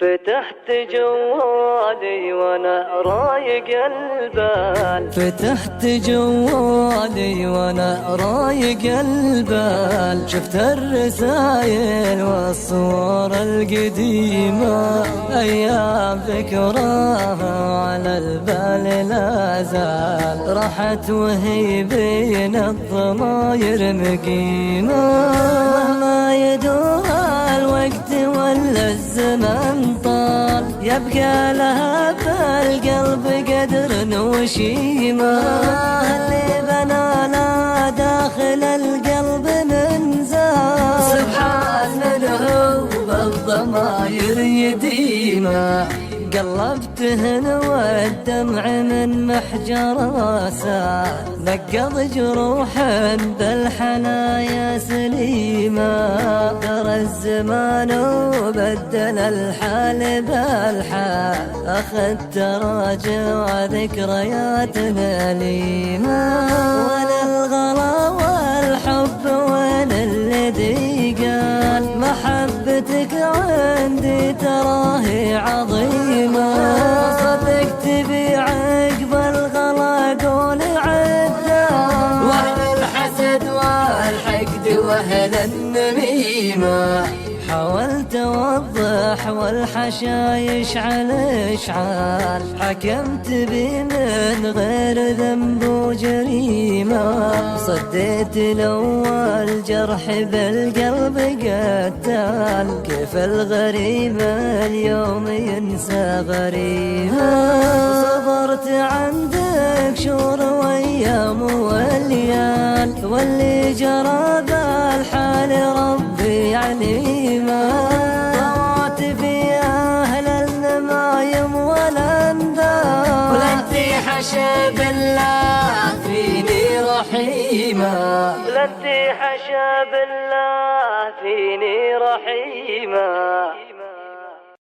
فتحت جوالي وانا رايق البال، فتحت جوالي وانا رايق البال، شفت الرسايل والصور القديمة، ايام ذكراها على البال لا زال، راحت وهي بين الضماير مقيمة، ما يدور الوقت ولا الزمن طال، يبقى لها بالقلب قدر وشيمة، اللي بنانا داخل القلب من زال، سبحان من هو بالضماير يديمة، قلبتهن والدمع من محجر سال، نقض جروح بالحنايا سليمة، ترى الزمان وبدل الحال بالحال، أخذت راجع ذكرياتنا أليمة، ولا الغلا والحب وين الذي قال، محبتك عندي تراهي عظيمة، صدقت بعقب الغلا قول عدال، وأهل الحسد والحقد وأهل النميمة، حاولت اوضح والحشايش على اشعال، حكمت بي من غير ذنب وجريمة، صديت الاول جرح بالقلب قتال، كيف الغريب اليوم ينسى غريمة، صبرت عندك شهور وايام وليال، واللي جرى بالحال ربي عليمة، ضوعت في أهل النمايم والأندال، ولنتي حشا بالله فيني رحيمة، ولنتي حشا بالله فيني رحيمة.